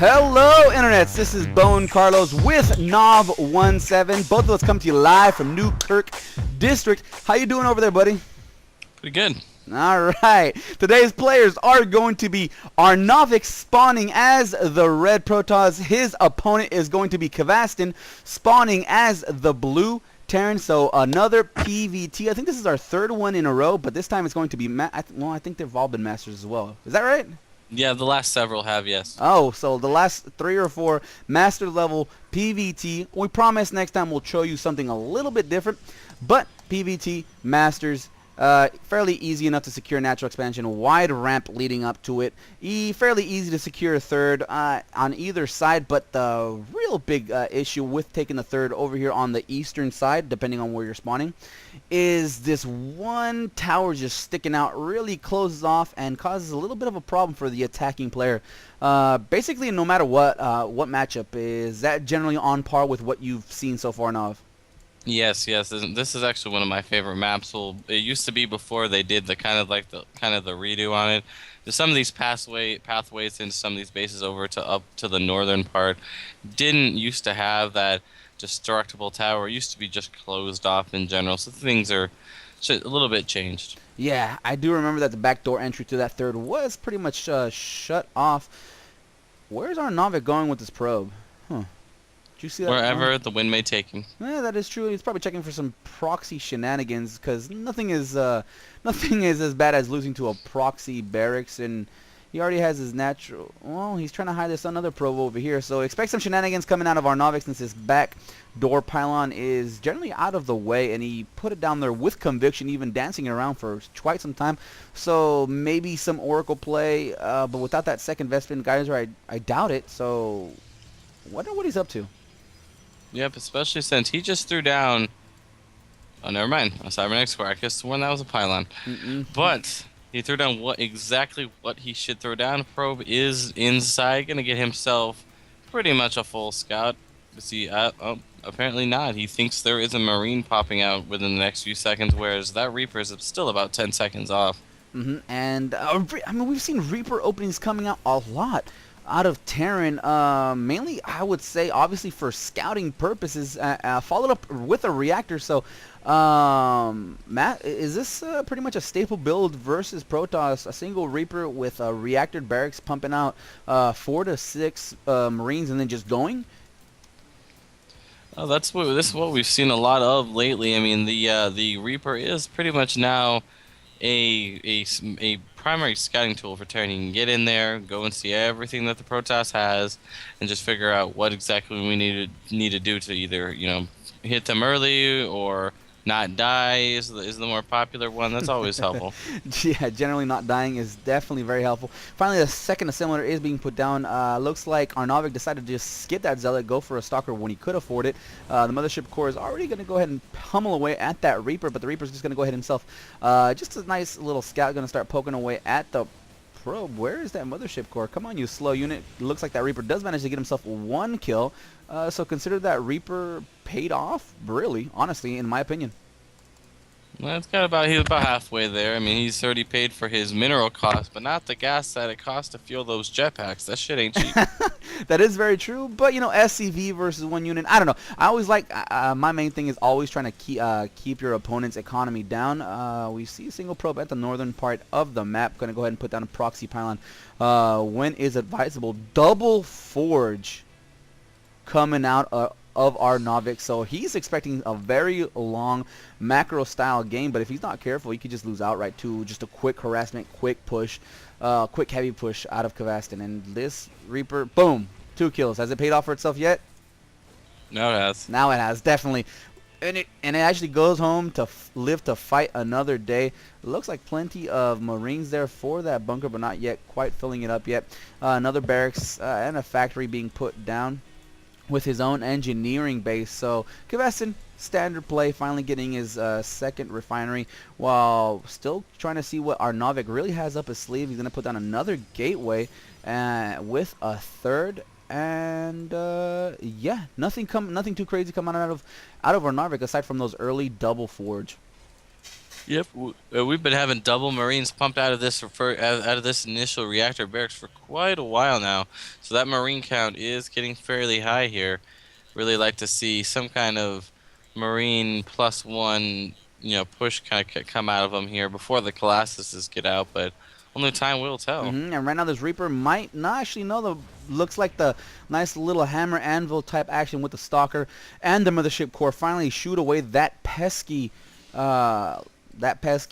Hello, internets. This is BoneCarlos with Nov17. Both of us come to you live from Newkirk District. How you doing over there, buddy? Pretty good. All right. Today's players are going to be Arnovic spawning as the red Protoss. His opponent is going to be Kvassten spawning as the blue Terran. So another PVT. I think this is our third one in a row, but this time it's going to be well, I think they've all been masters as well. Is that right? Yeah, the last several have, yes. Oh, so the last 3 or 4 master level PVT. We promise next time we'll show you something a little bit different. But PVT masters, fairly easy enough to secure natural expansion. Wide ramp leading up to it. Fairly easy to secure a third on either side. But the real big issue with taking the third over here on the eastern side, depending on where you're spawning, is this one tower just sticking out, really closes off and causes a little bit of a problem for the attacking player. Basically, no matter what matchup, is that generally on par with what you've seen so far, Nav? Yes. This is actually one of my favorite maps. Well, it used to be before they did the kind of the redo on it. There's some of these pathways into some of these bases over to up to the northern part didn't used to have that destructible tower. It used to be just closed off in general, so things are a little bit changed. Yeah, I do remember that the backdoor entry to that third was pretty much shut off. Where's Arnovic going with this probe? Huh. Did you see that? Wherever the wind may take him. Yeah, that is true. He's probably checking for some proxy shenanigans, because nothing is as bad as losing to a proxy barracks, and he already has his natural. Well, he's trying to hide this another probe over here, so expect some shenanigans coming out of Arnovic since his back door pylon is generally out of the way, and he put it down there with conviction, even dancing around for quite some time. So maybe some Oracle play, but without that second Vespin geyser, I doubt it. So wonder what he's up to. Yep, especially since he just threw down. Oh, never mind. A cybernetic square. I guess sworn that was a pylon. But he threw down exactly what he should throw down. Probe is inside, gonna get himself pretty much a full scout. See, apparently not. He thinks there is a Marine popping out within the next few seconds, whereas that Reaper is still about 10 seconds off. And I mean, we've seen Reaper openings coming out a lot out of Terran, mainly I would say obviously for scouting purposes, followed up with a reactor. So Matt, is this pretty much a staple build versus Protoss, a single Reaper with a reactor barracks pumping out 4 to 6 Marines and then just going? Oh, this is what we've seen a lot of lately. I mean, the Reaper is pretty much now a primary scouting tool for Terran. You can get in there, go and see everything that the Protoss has, and just figure out what exactly we need to do to either hit them early or not die is the more popular one. That's always helpful. Yeah, generally not dying is definitely very helpful. Finally, the second assembler is being put down. Looks like Arnovic decided to just skip that Zealot, go for a Stalker when he could afford it. The Mothership Core is already going to go ahead and pummel away at that Reaper, but the Reaper's just going to go ahead himself. Just a nice little scout going to start poking away at the probe. Where is that Mothership Core? Come on, you slow unit. Looks like that Reaper does manage to get himself 1 kill. So consider that Reaper paid off, really, honestly, in my opinion. Well, he's about halfway there. I mean, he's already paid for his mineral cost, but not the gas that it costs to fuel those jetpacks. That shit ain't cheap. That is very true, but SCV versus 1 unit, I don't know. I always like, my main thing is always trying to keep your opponent's economy down. We see a single probe at the northern part of the map. Going to go ahead and put down a proxy pylon. When is advisable? Double forge coming out of Arnovic, so he's expecting a very long macro style game, but if he's not careful, he could just lose outright to just a quick harassment, quick push, quick heavy push out of Kvassten. And this Reaper, boom, 2 kills. Has it paid off for itself yet? No, it has. Now it has, definitely. And it actually goes home to live to fight another day. It looks like plenty of Marines there for that bunker, but not yet quite filling it up yet. Another barracks and a factory being put down with his own engineering base. So Kvassten, standard play, finally getting his second refinery, while still trying to see what Arnovic really has up his sleeve. He's going to put down another gateway with a third, and yeah, nothing too crazy coming out of Arnovic aside from those early double forge. Yep, we've been having double Marines pumped out of this out of this initial reactor barracks for quite a while now. So that Marine count is getting fairly high here. Really like to see some kind of Marine +1, push kind of come out of them here before the Colossuses get out, but only time will tell. And right now this Reaper might not actually know the looks like the nice little hammer anvil type action with the Stalker and the Mothership Core finally shoot away that pesky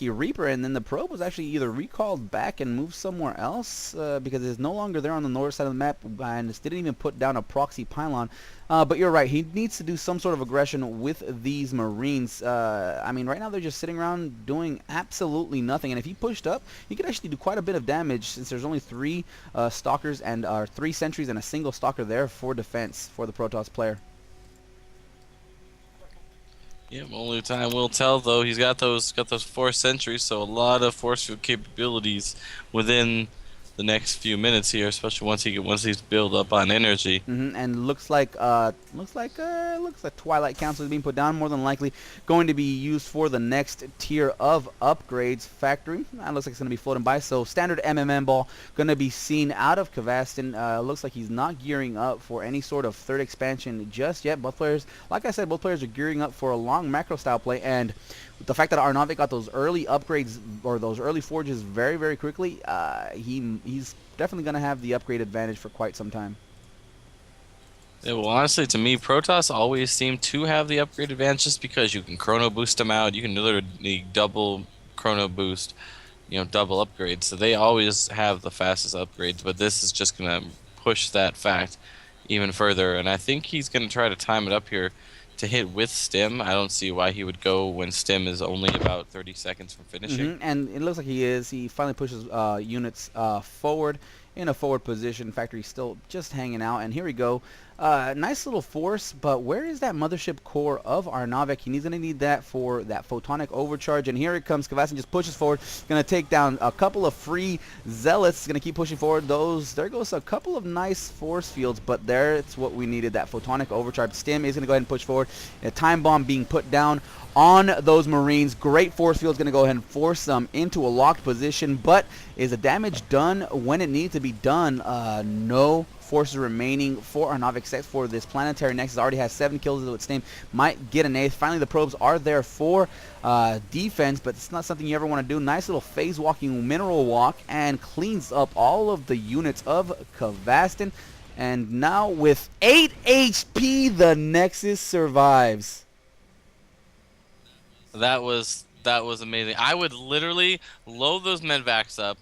Reaper, and then the probe was actually either recalled back and moved somewhere else because it's no longer there on the north side of the map, and it didn't even put down a proxy pylon. But you're right, he needs to do some sort of aggression with these Marines. I mean, right now they're just sitting around doing absolutely nothing, and if he pushed up, he could actually do quite a bit of damage since there's only 3 Stalkers and 3 sentries and a single Stalker there for defense for the Protoss player. Yeah, only time will tell though. He's got those 4 sentries, so a lot of force field capabilities within the next few minutes here, especially once he's built up on energy. And looks like Twilight Council is being put down, more than likely going to be used for the next tier of upgrades. Factory, that looks like it's going to be floating by. So standard MMM ball going to be seen out of Kvassten. Looks like he's not gearing up for any sort of third expansion just yet. Both players, like I said, both players are gearing up for a long macro style play, and the fact that Arnovic got those early upgrades or those early forges very, very quickly, he's definitely going to have the upgrade advantage for quite some time. Yeah, well, honestly, to me, Protoss always seem to have the upgrade advantage just because you can chrono boost them out. You can literally double chrono boost, double upgrades. So they always have the fastest upgrades, but this is just going to push that fact even further. And I think he's going to try to time it up here to hit with stim. I don't see why he would go when stim is only about 30 seconds from finishing. And it looks like he is. He finally pushes units forward in a forward position. Factory still just hanging out. And here we go. Nice little force, but where is that Mothership Core of Arnovic? He's going to need that for that photonic overcharge. And here it comes. Kvassten just pushes forward. Going to take down a couple of free zealots. Going to keep pushing forward. There goes a couple of nice force fields, but there's what we needed, that photonic overcharge. Stim is going to go ahead and push forward. A time bomb being put down on those Marines. Great force field is going to go ahead and force them into a locked position, but is the damage done when it needs to be done? No forces remaining for Arnovic, except for this planetary nexus. Already has 7 kills with Stim, might get an 8th. Finally, the probes are there for defense, but it's not something you ever want to do. Nice little phase walking mineral walk, and cleans up all of the units of Kvassten. And now with 8 HP, the Nexus survives. That was amazing. I would literally load those medvacs up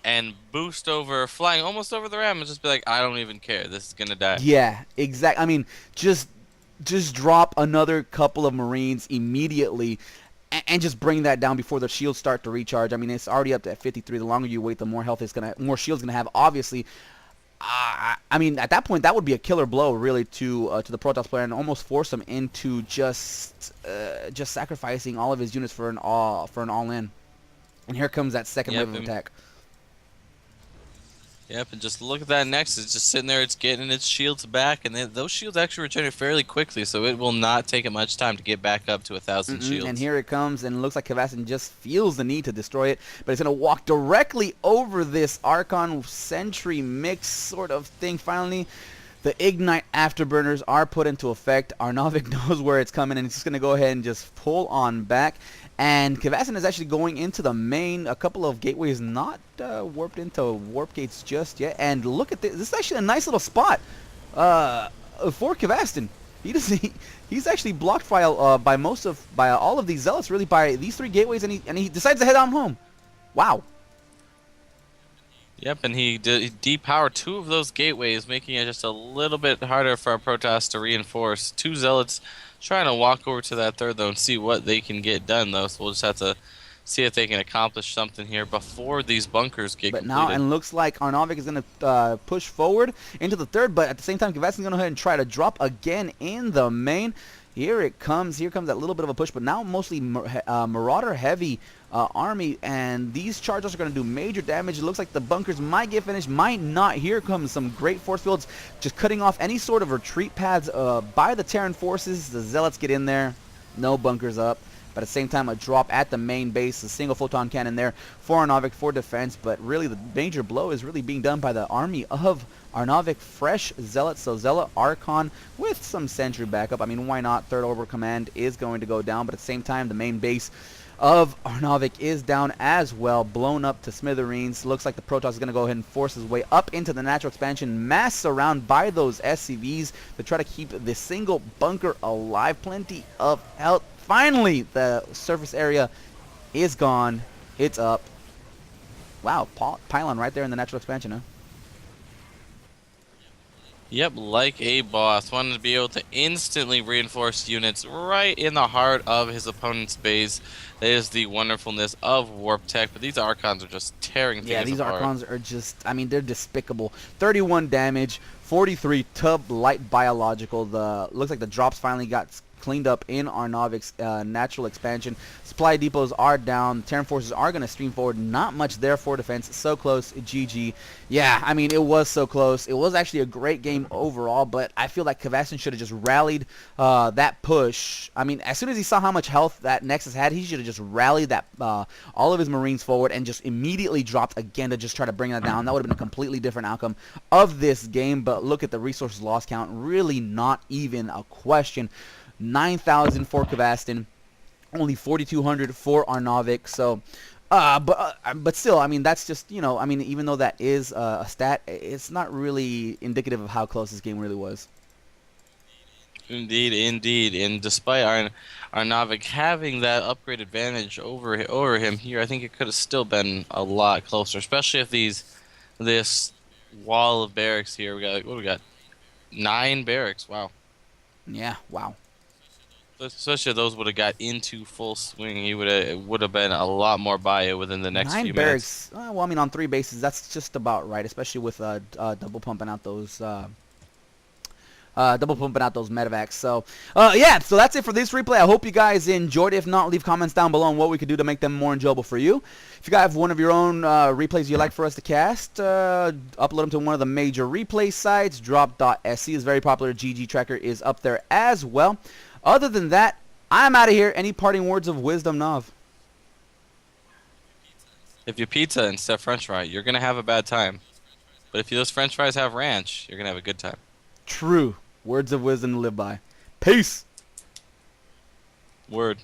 and boost over, flying almost over the ram, and just be like, I don't even care. This is gonna die. Yeah, exactly. I mean, just drop another couple of Marines immediately, and just bring that down before the shields start to recharge. I mean, it's already up to 53. The longer you wait, the more health more shields gonna have. Obviously, I mean, at that point, that would be a killer blow, really, to the Protoss player, and almost force him into just sacrificing all of his units for an all-in. And here comes that second wave of attack. Yep, and just look at that Nexus, just sitting there. It's getting its shields back, and those shields actually regenerate fairly quickly, so it will not take it much time to get back up to 1,000 shields. And here it comes, and it looks like Kvassten just feels the need to destroy it, but it's going to walk directly over this Archon Sentry mix sort of thing. Finally, the Ignite Afterburners are put into effect. Arnovic knows where it's coming, and it's just going to go ahead and just pull on back. And Kvassten is actually going into the main. A couple of gateways not warped into warp gates just yet. And look at this. This is actually a nice little spot for Kvassten. He's actually blocked by all of these zealots, really, by these 3 gateways, and he decides to head on home. Wow. Yep, and he depowered 2 of those gateways, making it just a little bit harder for our Protoss to reinforce. 2 zealots trying to walk over to that 3rd, though, and see what they can get done, though. So we'll just have to see if they can accomplish something here before these bunkers get completed. Now, and looks like Arnovic is going to push forward into the 3rd, but at the same time, Kvassten's going to go ahead and try to drop again in the main. Here it comes. Here comes that little bit of a push, but now mostly Marauder-heavy army, and these charges are going to do major damage. It looks like the bunkers might get finished, might not. Here comes some great force fields, just cutting off any sort of retreat paths by the Terran forces. The Zealots get in there. No bunkers up. but at the same time a drop at the main base, a single photon cannon there for Arnovic for defense, but really the major blow is really being done by the army of Arnovic. Fresh Zealot, so Zealot Archon with some sentry backup. I mean, why not? Third Orbital Command is going to go down, but at the same time the main base of Arnovic is down as well, blown up to smithereens. Looks like the Protoss is going to go ahead and force his way up into the natural expansion, mass around by those SCVs to try to keep this single bunker alive. Plenty of health. Finally, the surface area is gone. It's up. Wow, pylon right there in the natural expansion, huh? Yep, like a boss. Wanted to be able to instantly reinforce units right in the heart of his opponent's base. That is the wonderfulness of Warp Tech, but these Archons are just tearing things apart. Yeah, these Archons are just, I mean, they're despicable. 31 damage, 43 tub light biological. Looks like the drops finally got cleaned up in Arnovic's natural expansion. Supply depots are down. Terran forces are going to stream forward. Not much there for defense. So close. GG. Yeah, I mean, it was so close. It was actually a great game overall, but I feel like Kvassten should have just rallied that push. I mean, as soon as he saw how much health that Nexus had, he should have just rallied that all of his Marines forward and just immediately dropped again to just try to bring that down. That would have been a completely different outcome of this game, but look at the resources loss count. Really not even a question. 9,000 for Kvassten, only 4,200 for Arnovic. So, but still, I mean, that's just, you know, I mean, even though that is a stat, it's not really indicative of how close this game really was. Indeed, indeed. And despite Arnovic having that upgrade advantage over him here, I think it could have still been a lot closer, especially if this wall of barracks here. We got, what do we got? 9 barracks. Wow. Yeah, wow. Especially if those would have got into full swing, he would have been a lot more bio within the next 9 few barracks. minutes. Well, I mean, on 3 bases, that's just about right, especially with double pumping out those medevacs. So, yeah, so that's it for this replay. I hope you guys enjoyed it. If not, leave comments down below on what we could do to make them more enjoyable for you. If you guys have one of your own replays you'd like for us to cast, upload them to one of the major replay sites. Drop.sc is very popular. GG Tracker is up there as well. Other than that, I'm out of here. Any parting words of wisdom, Nav? If you pizza instead of french fry, you're going to have a bad time. But if those french fries have ranch, you're going to have a good time. True. Words of wisdom to live by. Peace. Word.